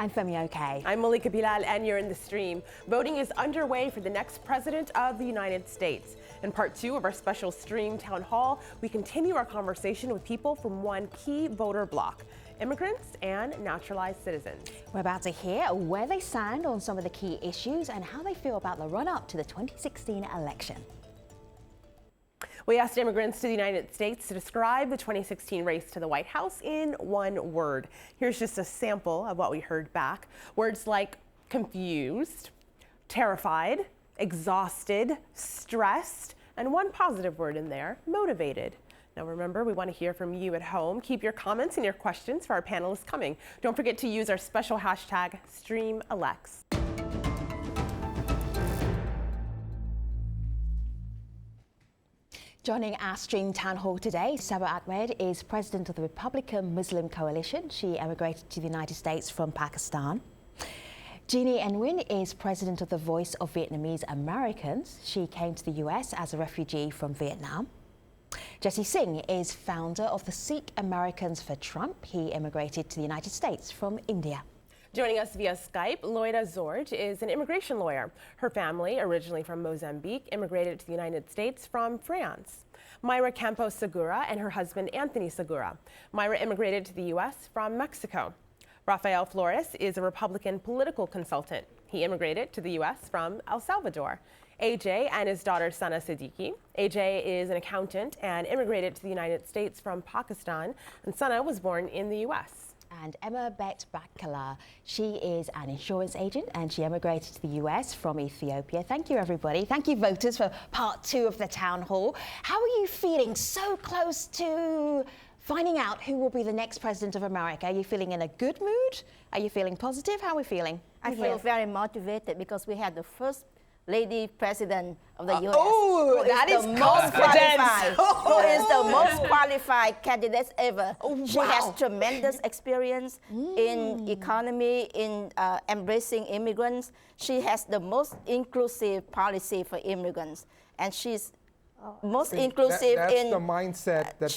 I'm Femi Okay. I'm Malika Bilal, and you're in the stream. Voting is underway for the next president of the United States. In part 2 of our special stream town hall, we continue our conversation with people from one key voter bloc: immigrants and naturalized citizens. We're about to hear where they stand on some of the key issues and how they feel about the run-up to the 2016 election. We asked immigrants to the United States to describe the 2016 race to the White House in one word. Here's just a sample of what we heard back. Words like confused, terrified, exhausted, stressed, and one positive word in there, motivated. Now remember, we want to hear from you at home. Keep your comments and your questions for our panelists coming. Don't forget to use our special hashtag StreamElects. Joining our stream town hall today, Sabah Ahmed is president of the Republican Muslim Coalition. She emigrated to the United States from Pakistan. Jeannie Nguyen is president of the Voice of Vietnamese Americans. She came to the US as a refugee from Vietnam. Jesse Singh is founder of the Sikh Americans for Trump. He immigrated to the United States from India. Joining us via Skype, Loida Zorge is an immigration lawyer. Her family, originally from Mozambique, immigrated to the United States from France. Myra Campos Segura and her husband Anthony Segura. Myra immigrated to the U.S. from Mexico. Rafael Flores is a Republican political consultant. He immigrated to the U.S. from El Salvador. AJ and his daughter Sana Siddiqui. AJ is an accountant and immigrated to the United States from Pakistan, and Sana was born in the U.S. And Emma Bet Bakala, she is an insurance agent and she emigrated to the US from Ethiopia. Thank you, everybody. Thank you, voters, for part 2 of the town hall. How are you feeling so close to finding out who will be the next president of America? Are you feeling in a good mood? Are you feeling positive? How are we feeling? I feel very motivated because we had the first lady president of the U.S. Oh, that is confidence. Who is the most qualified candidate ever. Oh, she wow. has tremendous experience in economy, in embracing immigrants. She has the most inclusive policy for immigrants. And she's most inclusive that's in the mindset that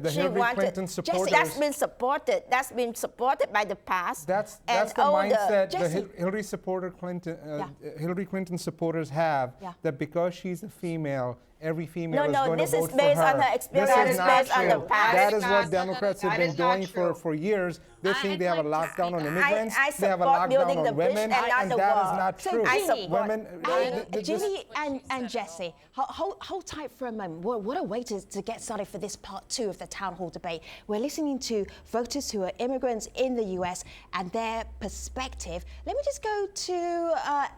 the Hillary Clinton supporters. That's been supported. That's been supported by the past. That's the mindset the Hillary Clinton supporters have. Yeah. That because she's a female, every female is No, going to this vote is for based her. on her experience. This is not based on the true. past. That is what Democrats have been doing for years. They think they have a lockdown on immigrants. They have a lockdown on women, and that is not true. Ginny and Jesse, hold tight for a moment. What a way to get started for this part 2 of the town hall debate. We're listening to voters who are immigrants in the US and their perspective. Let me just go to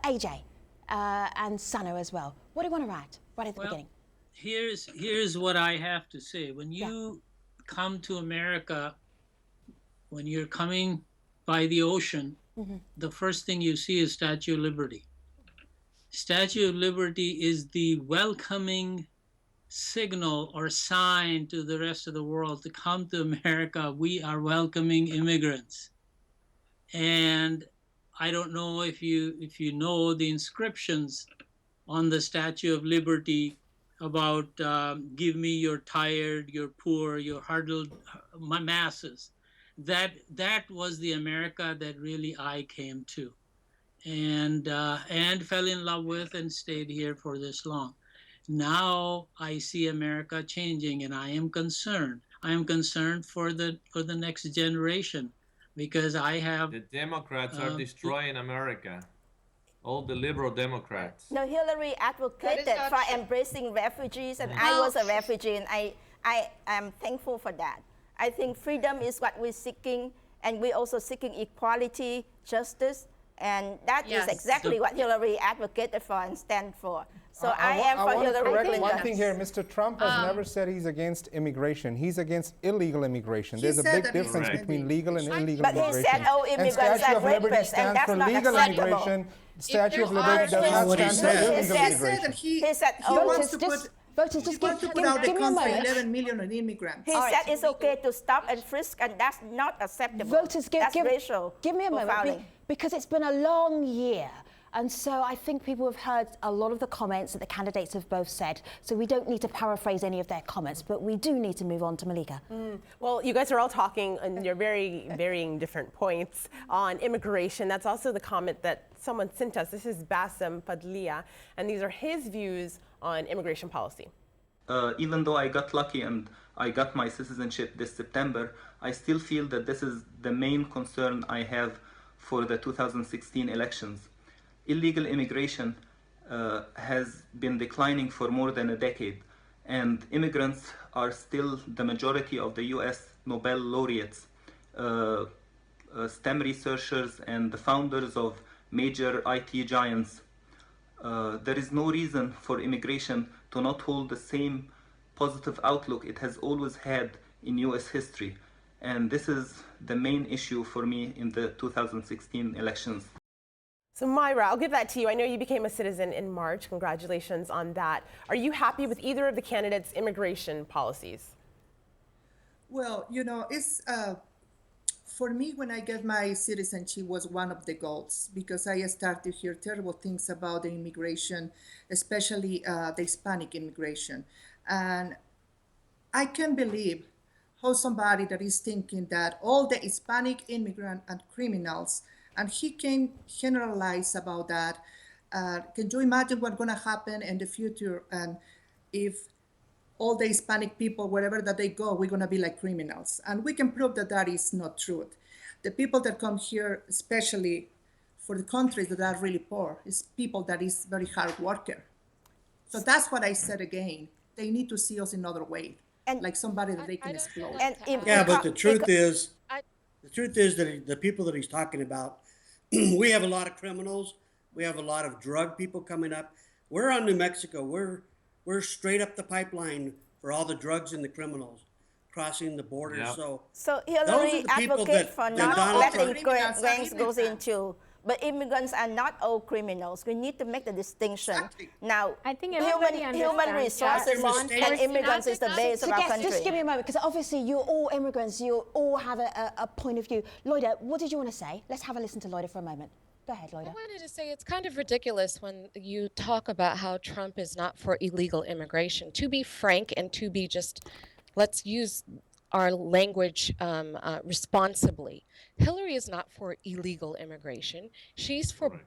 AJ and Sana as well. What do you want to write right at the beginning? Here's what I have to say. When you come to America, when you're coming by the ocean, the first thing you see is Statue of Liberty. Statue of Liberty is the welcoming signal or sign to the rest of the world to come to America. We are welcoming immigrants. And I don't know if you know the inscriptions on the Statue of Liberty about give me your tired, your poor, your huddled masses. That was the America that really I came to, and fell in love with and stayed here for this long. Now I see America changing, and I am concerned. I am concerned for the next generation, because I have the Democrats are destroying America. All the liberal Democrats. No, Hillary advocated for embracing refugees, and I was a refugee, and I am thankful for that. I think freedom is what we're seeking, and we're also seeking equality, justice, and that is exactly what Hillary advocated for and stand for. So I am for Hillary Clinton. One thing here, Mr. Trump has never said he's against immigration. He's against illegal immigration. There's a big difference between legal and illegal immigration. But he said, oh, immigrants are rapists, and that's not acceptable. Statue of Liberty does not stand for illegal immigration. He said, Voters, just give me a moment. 11 million immigrants. He said it's okay to stop and frisk, and that's not acceptable. Voters, that's racial give me a moment, because it's been a long year And so I think people have heard a lot of the comments that the candidates have both said, so we don't need to paraphrase any of their comments, but we do need to move on to Malika. Well, you guys are all talking on your very varying different points on immigration. That's also the comment that someone sent us. This is Bassem Fadlia, and these are his views on immigration policy. Even though I got lucky and I got my citizenship this September, I still feel that this is the main concern I have for the 2016 elections. Illegal immigration has been declining for more than a decade, and immigrants are still the majority of the US Nobel laureates, STEM researchers, and the founders of major IT giants. There is no reason for immigration to not hold the same positive outlook it has always had in US history. And this is the main issue for me in the 2016 elections. So Myra, I'll give that to you. I know you became a citizen in March. Congratulations on that. Are you happy with either of the candidates' immigration policies? Well, you know, it's for me, when I get my citizenship was one of the goals, because I started to hear terrible things about the immigration, especially the Hispanic immigration. And I can't believe how somebody that is thinking that all the Hispanic immigrant and criminals, and he can generalize about that. Can you imagine what's going to happen in the future? And if all the Hispanic people, wherever that they go, we're going to be like criminals. And we can prove that that is not true. The people that come here, especially for the countries that are really poor, is people that is very hard worker. So that's what I said again. They need to see us in another way, and like somebody that they can explode. Yeah, but the truth is that the people that he's talking about, we have a lot of criminals. We have a lot of drug people coming up. We're on New Mexico. We're straight up the pipeline for all the drugs and the criminals crossing the border. Yep. So Hillary advocates for not letting gangs goes into. But immigrants are not all criminals. We need to make the distinction. Exactly. Now, I think human resources and immigrants is the base of our country. Just give me a moment, because obviously you're all immigrants. You all have a point of view. Loida, what did you want to say? Let's have a listen to Loida for a moment. Go ahead, Loida. I wanted to say it's kind of ridiculous when you talk about how Trump is not for illegal immigration. To be frank and to be just, let's use our language responsibly. Hillary is not for illegal immigration. She's for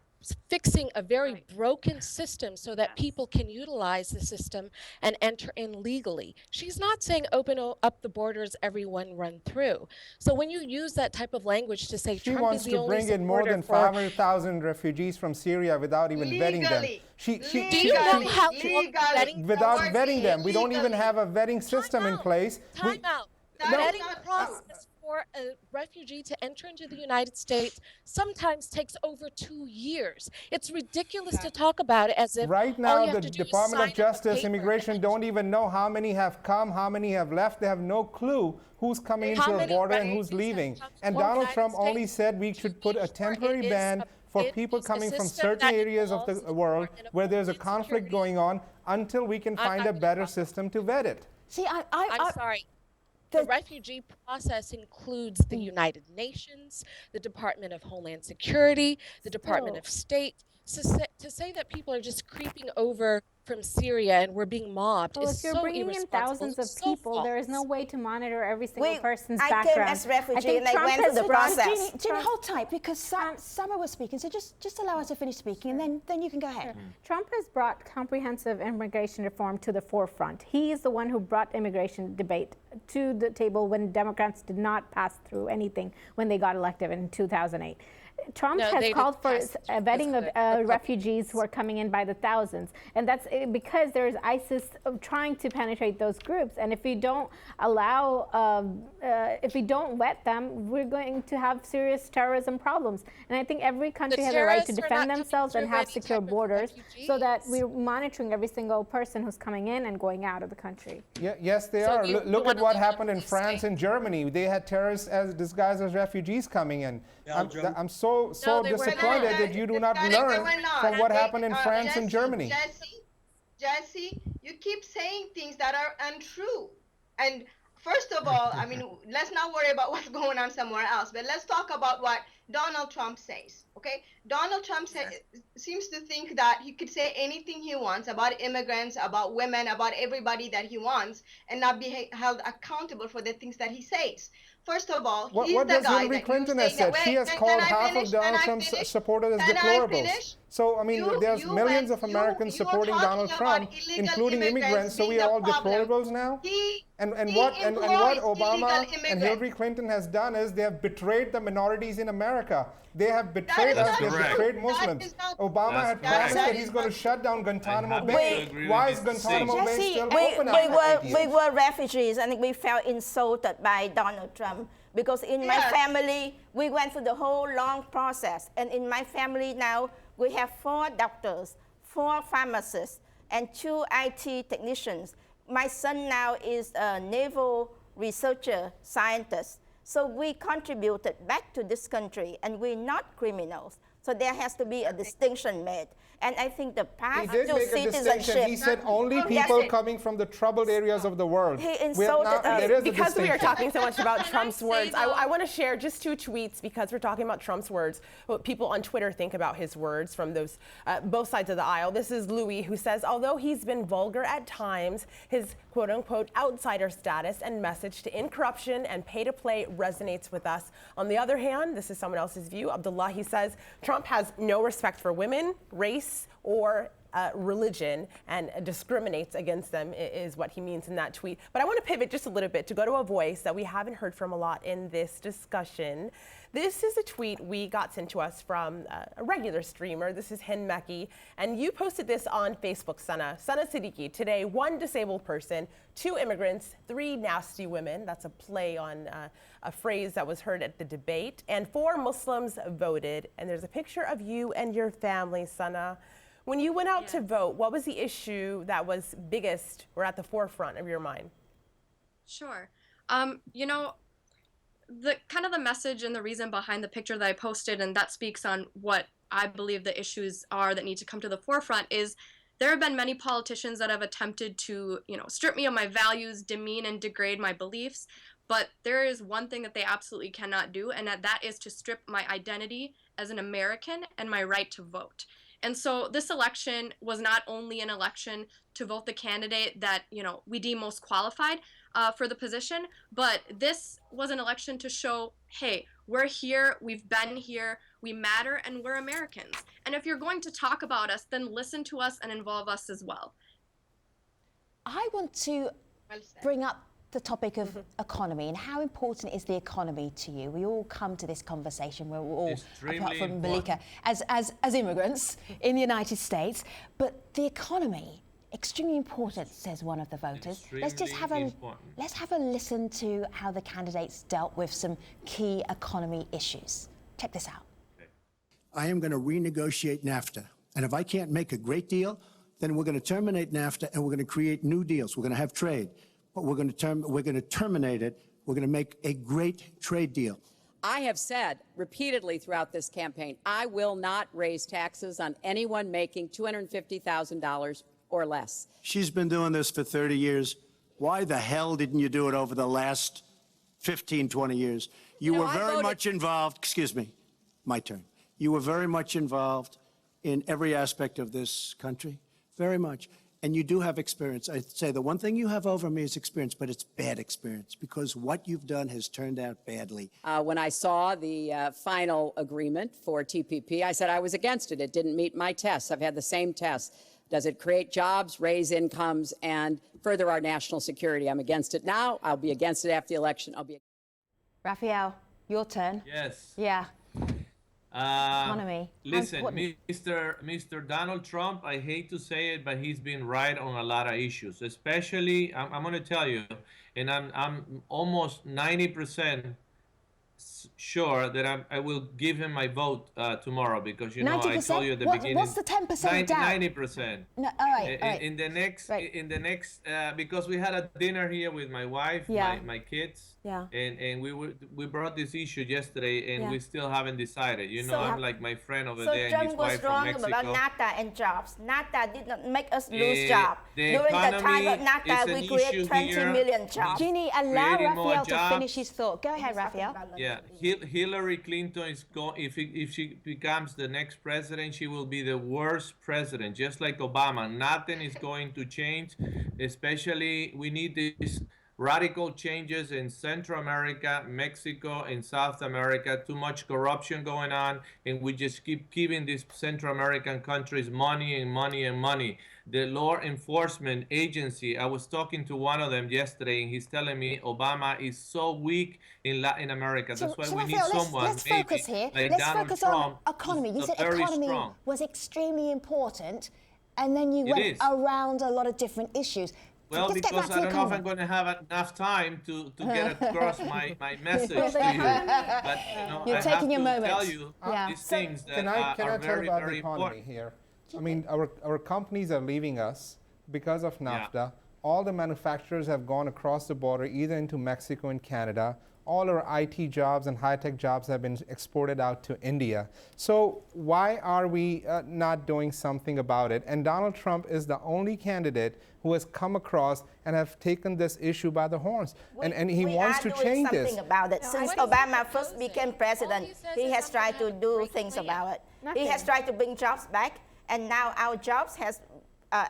fixing a very broken system so that people can utilize the system and enter in legally. She's not saying open up the borders, everyone run through. So when you use that type of language to say she Trump wants is the to only bring in more than 500,000 refugees from Syria without even vetting them. Do you know how vetting without vetting them? We don't even have a vetting system in place. Time out. The vetting process for a refugee to enter into the United States sometimes takes over 2 years. It's ridiculous to talk about it as if right now the Department of Justice, Immigration don't even know how many have come, how many have left. They have no clue who's coming into the border and who's leaving. And Donald Trump only said we should put a temporary ban for people coming from certain areas of the world where there's a conflict going on until we can find a better system to vet it. See, I'm sorry. The refugee process includes the United Nations, the Department of Homeland Security, the Department of State. To say that people are just creeping over from Syria and we're being mobbed is so irresponsible. If you're bringing in thousands of people, there is no way to monitor every single person's I background. came as refugee and I went through the process. Jeannie, hold tight, because Summer was speaking, so just allow us to finish speaking, and then you can go ahead. Trump has brought comprehensive immigration reform to the forefront. He is the one who brought immigration debate to the table when Democrats did not pass through anything when they got elected in 2008. Trump has called for a vetting of refugees who are coming in by the thousands, and that's because there's ISIS trying to penetrate those groups. And if we don't allow, if we don't vet them, we're going to have serious terrorism problems. And I think every country has a right to defend themselves and have secure borders, so that we're monitoring every single person who's coming in and going out of the country. Yes, they are. Look at what happened in France and Germany. They had terrorists disguised as refugees coming in. I'm so disappointed that you do not learn from what happened in France and Germany. Jesse, you keep saying things that are untrue. And first of all, I mean, let's not worry about what's going on somewhere else, but let's talk about what Donald Trump says, okay? Donald Trump seems to think that he could say anything he wants about immigrants, about women, about everybody that he wants, and not be held accountable for the things that he says. First of all, he's what the does guy Hillary that Clinton you has say said? that, She has called half of Donald Trump's supporters as deplorables. So, I mean, there's millions of Americans supporting Donald Trump, including immigrants, so we are all deplorables now? And what Obama and Hillary Clinton has done is they have betrayed the minorities in America. They have betrayed us, they have betrayed Muslims. Obama had promised that he's going to shut down Guantanamo Bay. Why is Guantanamo Bay still open? We were refugees and we felt insulted by Donald Trump because in my family, we went through the whole long process. And in my family now, we have 4 doctors, 4 pharmacists, and 2 IT technicians. My son now is a naval researcher, scientist. So we contributed back to this country, and we're not criminals. So there has to be a distinction made. And I think the path to citizenship. He said only people coming from the troubled areas of the world. He insulted us. Because we are talking so much about Trump's words, I want to share just 2 tweets because we're talking about Trump's words, what people on Twitter think about his words from those both sides of the aisle. This is Louis, who says, although he's been vulgar at times, his quote-unquote outsider status and message to end corruption and pay to play resonates with us. On the other hand, this is someone else's view. Abdullah, he says, Trump has no respect for women, race, or religion and discriminates against them is what he means in that tweet. But I want to pivot just a little bit to go to a voice that we haven't heard from a lot in this discussion. This is a tweet we got sent to us from a regular streamer. This is Hen Meki, and you posted this on Facebook, Sana Siddiqui. Today, 1 disabled person, 2 immigrants, 3 nasty women. That's a play on a phrase that was heard at the debate. And 4 Muslims voted. And there's a picture of you and your family, Sana. When you went out to vote, what was the issue that was biggest or at the forefront of your mind? Sure. You know, the kind of the message and the reason behind the picture that I posted, and that speaks on what I believe the issues are that need to come to the forefront, is there have been many politicians that have attempted to, you know, strip me of my values, demean and degrade my beliefs. But there is one thing that they absolutely cannot do, and that is to strip my identity as an American and my right to vote. And so this election was not only an election to vote the candidate that, you know, we deem most qualified for the position, but this was an election to show, hey, we're here, we've been here, we matter, and we're Americans. And if you're going to talk about us, then listen to us and involve us as well. I want to bring up the topic of economy and how important is the economy to you? We all come to this conversation where we're all, apart from Malika, as immigrants in the United States, but the economy, extremely important, says one of the voters. Let's have a listen to how the candidates dealt with some key economy issues. Check this out. I am going to renegotiate NAFTA, and if I can't make a great deal, then we're going to terminate NAFTA and we're going to create new deals. We're going to have trade. But we're going to terminate it. We're going to make a great trade deal. I have said repeatedly throughout this campaign, I will not raise taxes on anyone making $250,000 or less. She's been doing this for 30 years. Why the hell didn't you do it over the last 15, 20 years? You were very much involved. Excuse me, my turn. You were very much involved in every aspect of this country, very much. And you do have experience. I'd say the one thing you have over me is experience, but it's bad experience because what you've done has turned out badly. When I saw the final agreement for TPP, I said I was against it. It didn't meet my tests. I've had the same tests. Does it create jobs, raise incomes, and further our national security? I'm against it now. I'll be against it after the election. Raphael, your turn. Yes. Yeah. Economy. Listen, Mr. Donald Trump, I hate to say it, but he's been right on a lot of issues, especially, I'm going to tell you, and I'm almost 90% sure that I will give him my vote tomorrow because, you know, 90%? I told you at the beginning. What's the 10% down? 90%. No, all right. In the next, because we had a dinner here with my wife, my kids, and we brought this issue yesterday, and we still haven't decided. You know, I'm like my friend over there and his wife from Mexico. So Trump was wrong about NAFTA and jobs. NAFTA did not make us lose jobs. During the time of NAFTA, we created 20 million jobs. Jeannie, allow Raphael to finish his thought. Go ahead, Raphael. Yeah. Hillary Clinton is if she becomes the next president, she will be the worst president, just like Obama. Nothing is going to change. Especially, we need these radical changes in Central America, Mexico, and South America. Too much corruption going on, and we just keep giving these Central American countries money and money and money. The law enforcement agency, I was talking to one of them yesterday, and he's telling me Obama is so weak in Latin America. That's why we need someone let's focus here. like Let's Donald focus Trump, on economy. You said very economy strong. was extremely important, and then you went around a lot of different issues. Well, because I don't know if I'm going to have enough time to get across my message to you. But You're I taking have your to moment. tell you these things that can I are tell very, about very the economy important. here? I mean, our companies are leaving us because of NAFTA. All the manufacturers have gone across the border, either into Mexico and Canada. All our IT jobs and high-tech jobs have been exported out to India. So why are we not doing something about it? And Donald Trump is the only candidate who has come across and have taken this issue by the horns. And he wants to change this. We are doing something about it. Since Obama first became president, he has tried to do things about it. He has tried to bring jobs back, and now our jobs has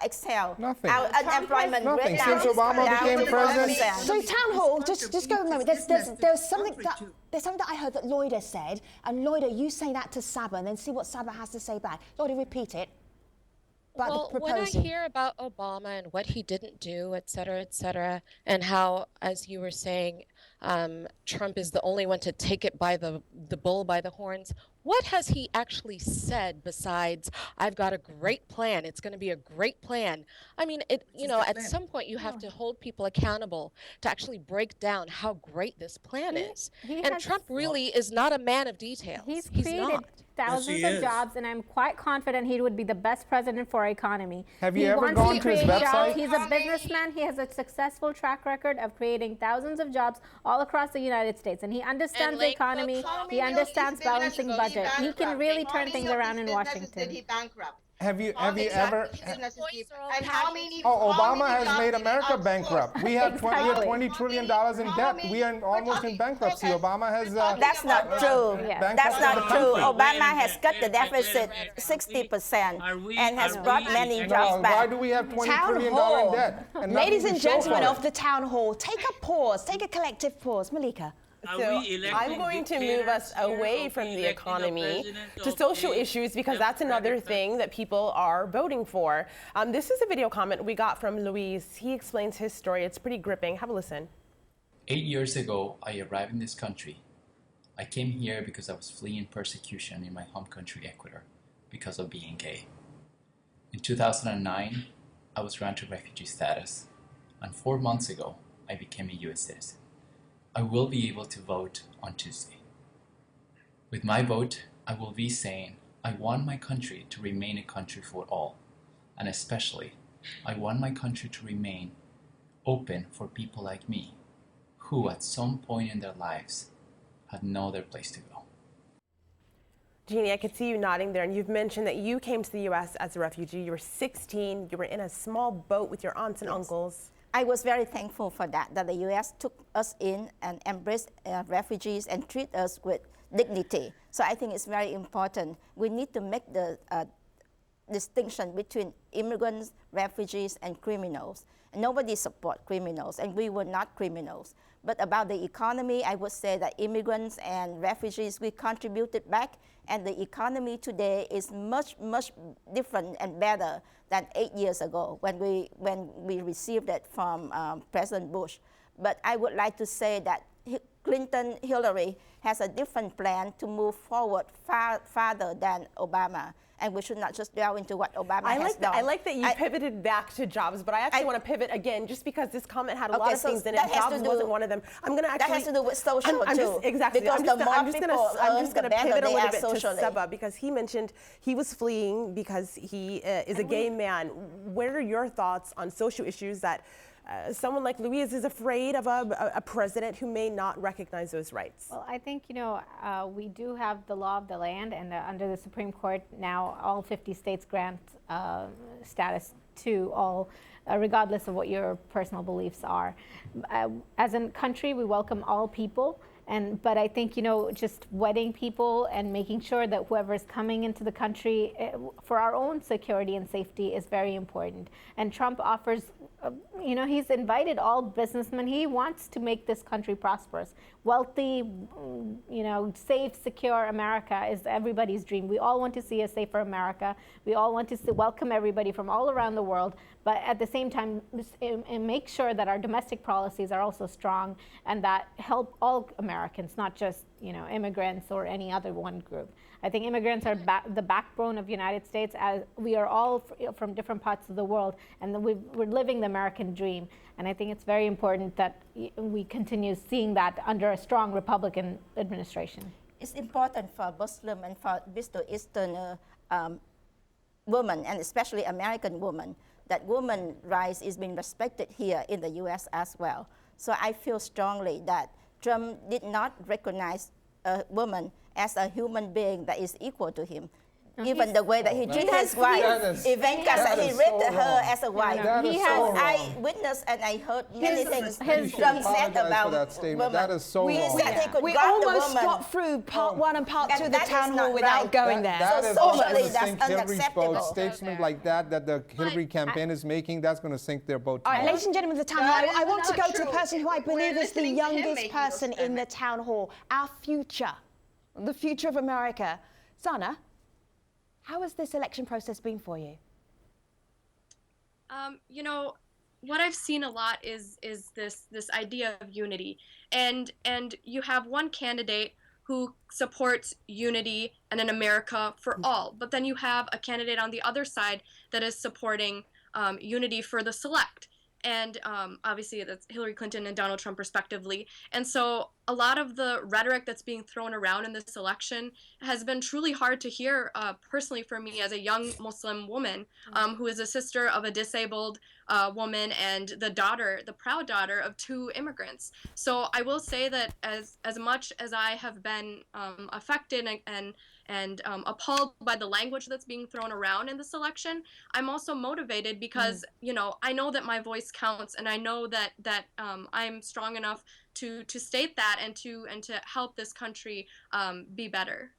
excel. Nothing. Our unemployment rate now Since is Obama down became to president. 1%. So town hall, just go a moment. There's something that I heard that RYDER said, and RYDER, you say that to Saba, and then see what Saba has to say back. RYDER, repeat it. Well, when I hear about Obama and what he didn't do, et cetera, and how, as you were saying, Trump is the only one to take it by the bull by the horns, what has he actually said besides, I've got a great plan, it's going to be a great plan? I mean, at some point you have to hold people accountable to actually break down how great this plan is. And Trump really is not a man of details. He's He's created not. thousands of jobs, and I'm quite confident he would be the best president for our economy. Have you ever gone to his website? He's a businessman. He has a successful track record of creating thousands of jobs all across the United States, and he understands the economy. He understands balancing budget. He can really turn things around in Washington. Did he bankrupt? Have you ever? And how many? Obama has made America bankrupt. We have $20 trillion in debt. We are almost in bankruptcy. Obama has. That's not true. That's not true. Obama has cut the deficit 60% and has brought many jobs back. Why do we have $20 trillion in debt? Ladies and gentlemen of the town hall, take a pause. Take a collective pause. Malika. So I'm going to move us away from the economy to social issues, because that's another thing that people are voting for. This is a video comment we got from Luis. He explains his story. It's pretty gripping. Have a listen. 8 years ago, I arrived in this country. I came here because I was fleeing persecution in my home country, Ecuador, because of being gay. In 2009, I was granted refugee status, and 4 months ago, I became a US citizen. I will be able to vote on Tuesday. With my vote, I will be saying, I want my country to remain a country for all, and especially, I want my country to remain open for people like me, who at some point in their lives had no other place to go. Jeannie, I could see you nodding there, and you've mentioned that you came to the U.S. as a refugee. You were 16, you were in a small boat with your aunts and uncles. I was very thankful for that the U.S. took us in and embraced refugees and treat us with dignity. So I think it's very important. We need to make the distinction between immigrants, refugees, and criminals. And nobody supports criminals, and we were not criminals. But about the economy, I would say that immigrants and refugees, we contributed back, and the economy today is much, much different and better than 8 years ago when we received it from President Bush. But I would like to say that Hillary has a different plan to move forward farther than Obama. And we should not just delve into what Obama has done. I like that you pivoted back to jobs, but I actually want to pivot again, just because this comment had a lot of things in it. Jobs wasn't one of them. I'm going to actually. That has to do with social too. Exactly. Because I'm just going to pivot a little bit socially. to Seba, because he mentioned he was fleeing because he is a gay man. What are your thoughts on social issues that someone like Luis is afraid of a president who may not recognize those rights? Well, I think, we do have the law of the land, and under the Supreme Court now, all 50 states grant status to all, regardless of what your personal beliefs are. As a country, we welcome all people, But I think, you know, just wedding people and making sure that whoever is coming into the country for our own security and safety is very important. And Trump offers, you know, he's invited all businessmen. He wants to make this country prosperous. Wealthy, you know, safe, secure America is everybody's dream. We all want to see a safer America. We all want to welcome everybody from all around the world, but at the same time, make sure that our domestic policies are also strong and that help all Americans, not just, you know, immigrants or any other one group. I think immigrants are the backbone of the United States, as we are all from different parts of the world, and we're living the American dream. And I think it's very important that we continue seeing that under a strong Republican administration. It's important for Muslim and for Middle Eastern women, and especially American women, that women's rights is being respected here in the US as well. So I feel strongly that Trump did not recognize a woman as a human being that is equal to him. Even the way that he treated his wife, Ivanka said he rated her as a wife. I witnessed and I heard many things Trump said about women. That is so wrong. We almost got through part 1 and part 2 of the town hall without going there. That is socially, that's unacceptable. Statements like that the Hillary campaign is making, that's going to sink their boat. All right, ladies and gentlemen of the town hall, I want to go to the person who I believe is the youngest person in the town hall. Our future, the future of America. Sana, how has this election process been for you? You know, what I've seen a lot is this idea of unity, and you have one candidate who supports unity and an America for all, but then you have a candidate on the other side that is supporting unity for the select. And obviously that's Hillary Clinton and Donald Trump respectively. And so a lot of the rhetoric that's being thrown around in this election has been truly hard to hear personally for me as a young Muslim woman who is a sister of a disabled woman and the proud daughter of 2 immigrants. So I will say that as much as I have been affected and appalled by the language that's being thrown around in this election, I'm also motivated because you know, I know that my voice counts, and I know that I'm strong enough to state that and to help this country be better.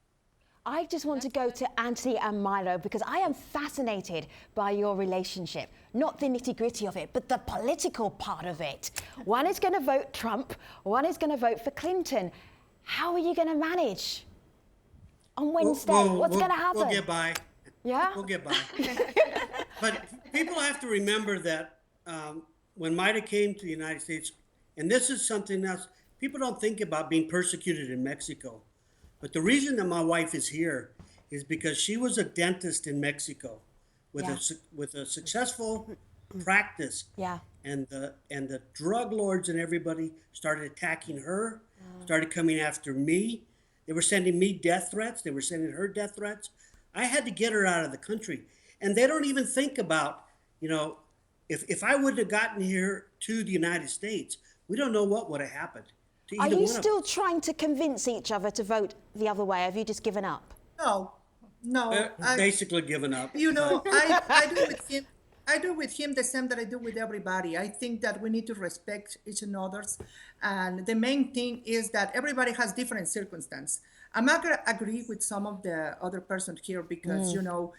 I just want to go to Anthony and Milo because I am fascinated by your relationship. Not the nitty-gritty of it, but the political part of it. One is going to vote Trump, one is going to vote for Clinton. How are you going to manage on Wednesday? What's going to happen? We'll get by. Yeah? We'll get by. But people have to remember that when Maida came to the United States, and this is something else, people don't think about being persecuted in Mexico. But the reason that my wife is here is because she was a dentist in Mexico with a successful practice. Yeah. And the drug lords and everybody started attacking her, started coming after me. They were sending me death threats. They were sending her death threats. I had to get her out of the country. And they don't even think about, you know, if I would have gotten here to the United States, we don't know what would have happened. Are you still trying to convince each other to vote the other way? Have you just given up? No. Basically given up. You know, I do with him the same that I do with everybody. I think that we need to respect each other's. And the main thing is that everybody has different circumstances. I'm not going to agree with some of the other persons here because, you know,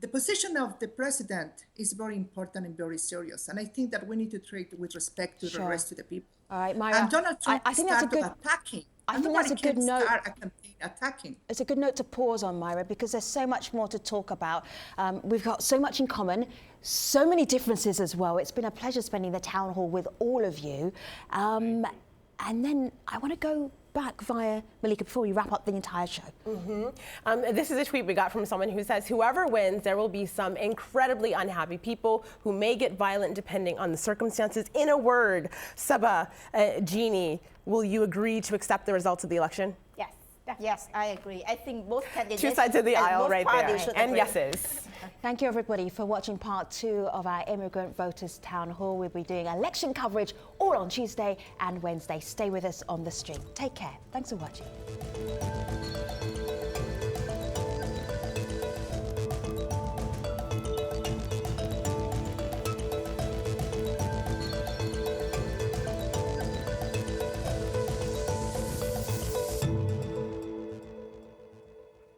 the position of the president is very important and very serious. And I think that we need to treat with respect to the rest of the people. All right, Myra, and Donald Trump I think that's a good attacking. I think that's a good note. Attacking. It's a good note to pause on, Myra, because there's so much more to talk about. We've got so much in common, so many differences as well. It's been a pleasure spending the town hall with all of you. And then I want to go back via Malika before we wrap up the entire show. This is a tweet we got from someone who says, whoever wins, there will be some incredibly unhappy people who may get violent depending on the circumstances. In a word, Saba, Jeannie, will you agree to accept the results of the election? Yes. Yes, I agree. I think both candidates... 2 sides of the aisle right there, and agree. yeses. Thank you, everybody, for watching part 2 of our Immigrant Voters Town Hall. We'll be doing election coverage all on Tuesday and Wednesday. Stay with us on the stream. Take care. Thanks for watching.